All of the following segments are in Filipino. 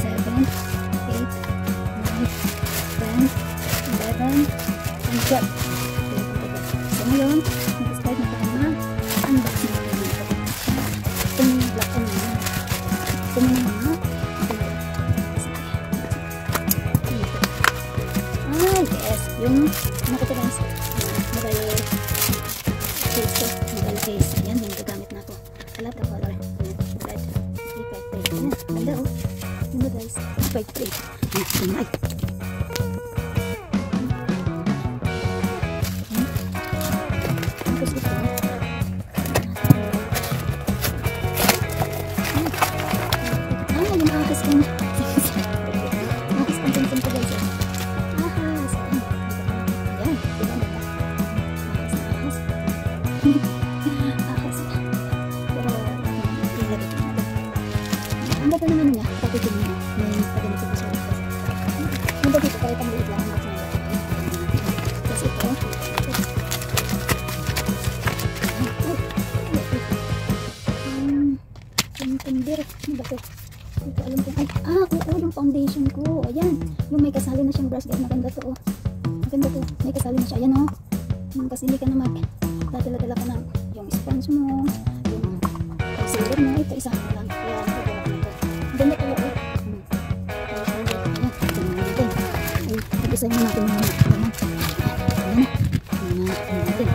7, 8, 9, 10, 11, and 12. So ngayon, mag-start na tayo na unbox na tayo dito. Ito na yung black on na. Ito na yung mga yes, yung ano ko ito guys, mobile case ko, mobile case. Ayan, yung gagamit na ako. Wala ito color. Red. 353. Ayan, ganda oh. Ganda guys. 353. Ayan, tapos ito. Yung akas kong akas kong tingin ko guys. Ahas. Ayan, diba ba? Ahas. Ahas. Pero, ilagay ko na ito. Ang ganda naman niya, pakitin niya. May paganito ko sa akin. Ang ganda dito, kahit ang liit lang ang box niya. Tapos ito. Yung tinder. Ano ba ito? Hindi ko alam kung oo, yung foundation ko. Ayan. Yung may kasali na siyang brush guys. Maganda to oh. Maganda to. May kasali na siya. Ayan oh. Kasi hindi ka na dala ka na yung sponge mo. Yung concealer mo. Ito isa lang. Kaya nagagawa ko na ito. Maganda to oh. Ayan. Tingnan natin. Ay, nag-design na natin yung ayan. Ayan natin.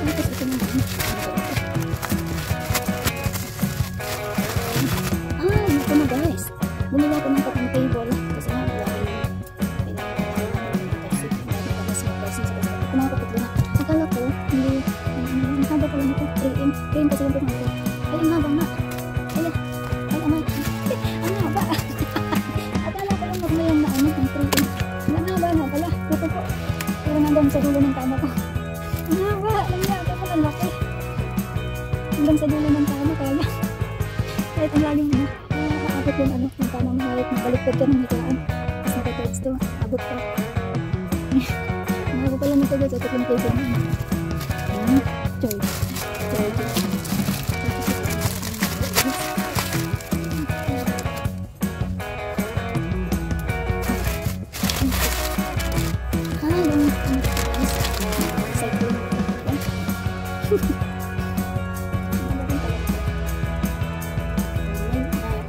Tapos ito naman. Ito na guys. Bumili ako ng patang table. Kasi nga, wala kayo. Akala ko, hindi, mahaba pala nito. 3M. 3M kasi yung pagmano ko. Ay, ang haba nga. Ay, ang haba. Akala ko lang magmayang na ano, ng 3M. Ang haba nga pala. Ito po. Pero nandang sa dulo ng tama ko. Ang haba. Alam niya, ito pala laki. Hanggang sa dulo ng tama kaya. Kahit ang laging ano. Abot yung ano, yung tamang height, nabaliktad ka ng higaan. Tapos naka-text to, abot ka. Mahaba pala nito guys, ito yung table na. Ayan, George.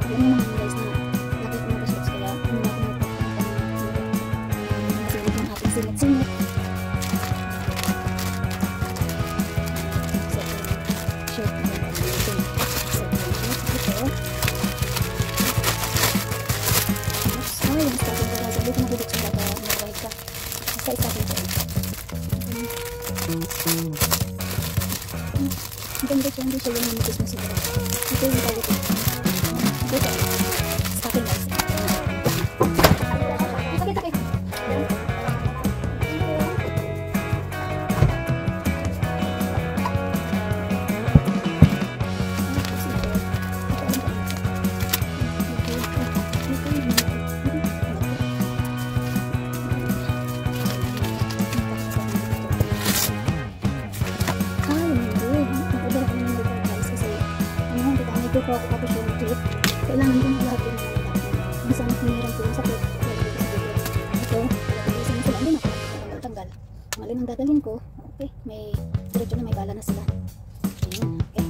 Alam mo naman guys na laki ko na kasi kaya hindi ako Ay, yung stocking ko guys. Hindi ko nabubuksan dapat mag-ride ka. Sa stocking ko. Ang ganda siya, hindi siya yung namitis mo siguro. Ito yung tawag ko. Ito. Stocking guys. Sakit. Ko ako tapos yung clip, kailangan ko na lahat yung minsan hiniram ko yung sakit ito, isa na sila, hindi na ako tanggal ang alin ang dadalhin ko, okay, may diretso na may bala na sila ayan, okay,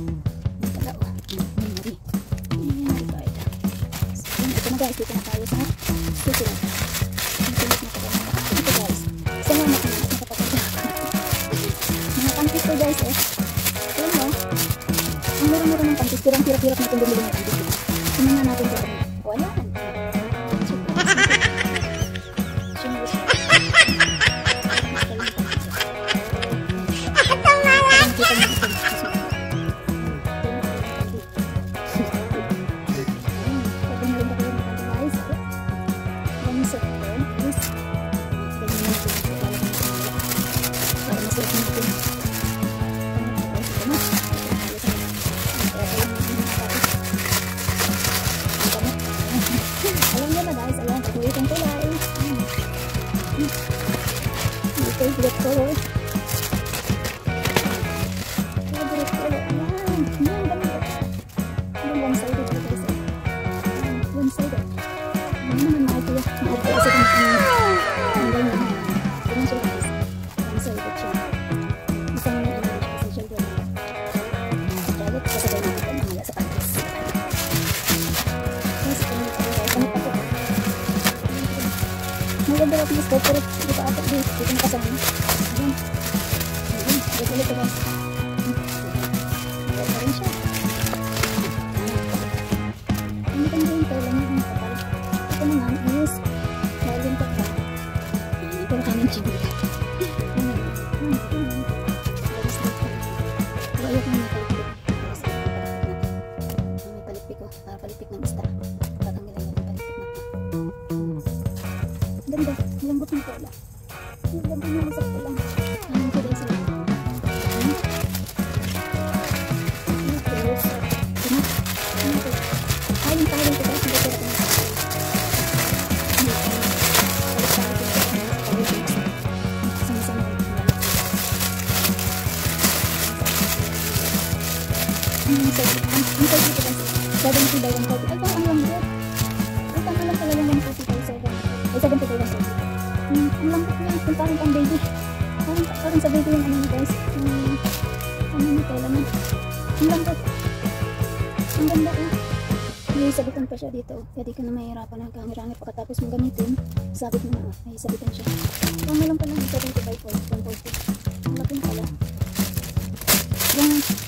may tala o mari card so ito na guys, dito na tayo sa susunod ito guys, sa mga nakapagod mga panties ko guys ayan o ang mura-mura ng panties, pero ang hirap-hirap natin bumili ng panties. Tingnan nga natin dyan. O, ayan. Alam niyo na guys, ayan, itong kulay. Favorite color. Favorite color, ayan. Ayan, ganda. Ayan, one-sided ko guys. One-sided. Ayan naman, maartiya. Maartiya kasi kung ang ganyan. Ganyan siya guys. One-sided siya. Isang ano siya kasi children. Dalit, kasabay natin ito mamaya sa panties. Maganda lang mas corporate dito apat dito na kasama. Ayan. Ayan. Ulit guys. Maganda rin siya. Ang ganda yung tela niya ang kapal. Ito naman is galing kapal. Ito na kami chibula. Pero ayaw ko may palipik. May palipik ko. Palipik ng isda. Tatanggilan yung palipik na ito. Ganda, malambot ng tela. Ang ganda niya masak ko lang. Ang kulay sila. Ayun tayo ko guys. Hindi ko rin sama-sama ang sa dito guys. Sabi nito daw ang kopi. Ay, parang lambot. Ay, tama lang pala yung 147. Ay, 72 lang siya. Ang lambot niya. Yung parang pang baby. Parang sa baby yung ano niya guys. Ano niya tela niya. Ang lambot. Ang ganda eh. May sabitan pa siya dito. Kaya di ka na mahirapan ng hangir-hangir pagkatapos mong gamitin. Sabit mo na. May sabitan siya. Tama lang pala. 75 140. Ang laking pala.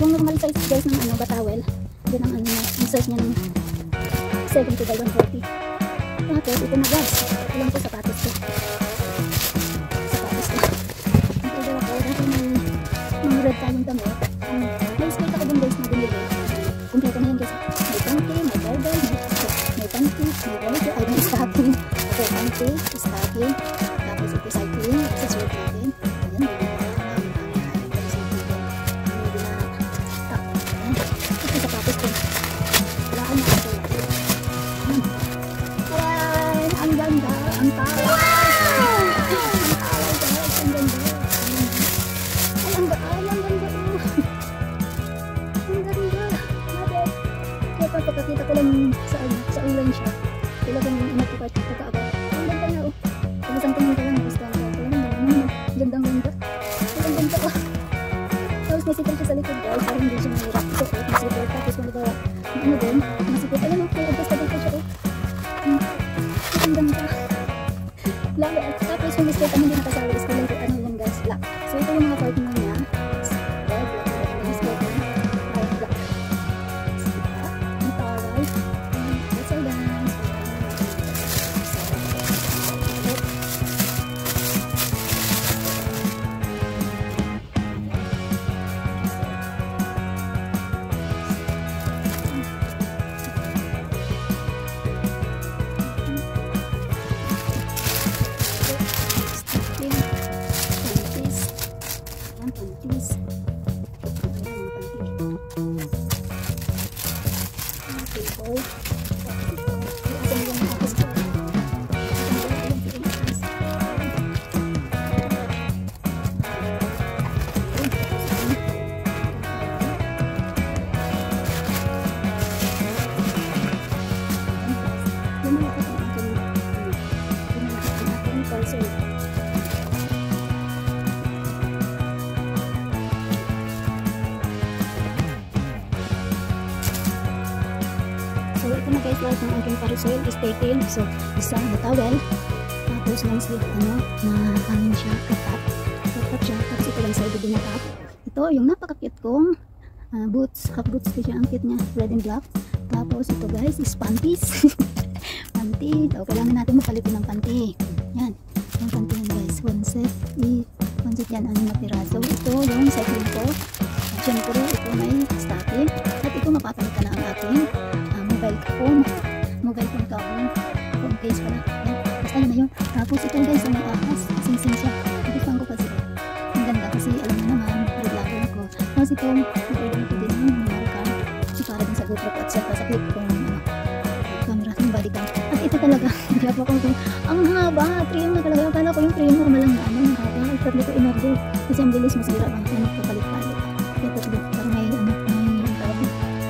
Yung normal size guys ng ano, batawel. Yan ang ano niya. Ang size niya ng 70 by 140. Tapos ito na guys. Ito lang po sapatos ko. Sapatos ko. Ang pwede ako. Dahil may red tayong damit. May skate ako dun guys na binili. Kumpleto na yan guys. May panty, may barbell, may panty, may wallet, ay may stocking. Okay, panty, stocking. Tapos ito cycling, accessory natin. Ayan, may ito sapatos ko. Wala ka na ako. Ang ganda, ang tawag. Ang tawag guys, ang ganda. Ay, ang ganda. Ang ganda. Kaya pagkakita ko lang sa ulan siya, talagang inatipat pagkaabot. Ang ganda na oh. Pag-isang tingin ko lang, gusto ko. Gandang ganda. Ang ganda oh. Tapos nasipil siya sa likod guys, parang hindi siya mahirap. So, nasipil. Tapos kung nagawa, ano din, nasipil. Alam mo, kaya basta dito siya oh. Ang ganda. Lalo. Tapos yung skirt, hindi nakasali. Skirt lang ano yan guys, black. So ito yung mga partner niya. Red, black. Yung skirt niya, white, black. Ang taray. That's all guys. size ng aking parasol is 13. So, isa na towel. Tapos long sleeve, na ano siya, ketat. Ketat siya. Tapos ito lang side din na top. Ito, yung napaka-cute kong boots. Half boots ko siya. Ang cute niya. Red and black. Tapos ito guys is panties. Panty. So, kailangan natin mapalitin ng panty. Yan. Yung panty yan guys. One set yan. Ano na piraso. Ito yung cycling ko. At syempre, ito may stocking. At ito mapapalitan na ang aking mobile phone. Mobile phone ka ako. Phone case pala. Yan. Basta yun na yun. Tapos ito guys, may ahas. Sing-sing siya. Nagustuhan ko kasi. Ang ganda kasi alam mo naman, vlogger ko. Tapos ito, mag-order ko din ng marka. Kasi para din sa GoPro ko at sa clip ko camera, yung body cam. At ito talaga, naglapo ko ito. Ang haba, trim na talaga. Akala ko yung trim normal lang na ano, ang haba. At tatlo ko in-order. Kasi ang bilis masira bang ano, kapalit-palit. Kaya tatlo, para may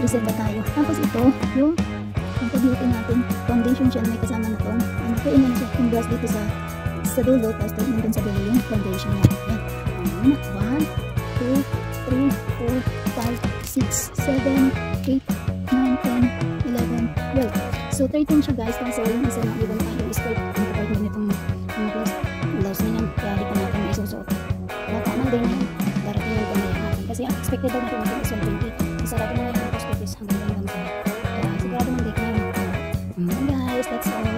reserva tayo. Tapos ito, yung beauty natin, foundation siya na may kasama na to. Ano ko, ina na siya, yung brush dito sa dulo, tapos nandun sa dulo yung foundation niya. Yan. 1, 2, 3, 4, 5, 6, 7, 8, 9, 10, 11, 12. So 13 siya guys, kasi yung isa na ibang tayo is 13. Ang kapag na itong blouse na yan, kaya di pa natin may isusuot. Baka man din yan, darating yung pamaya natin. Kasi expected daw natin natin is 120. Isa natin na yung post office hanggang sa sigurado man din na yun. Guys, that's all.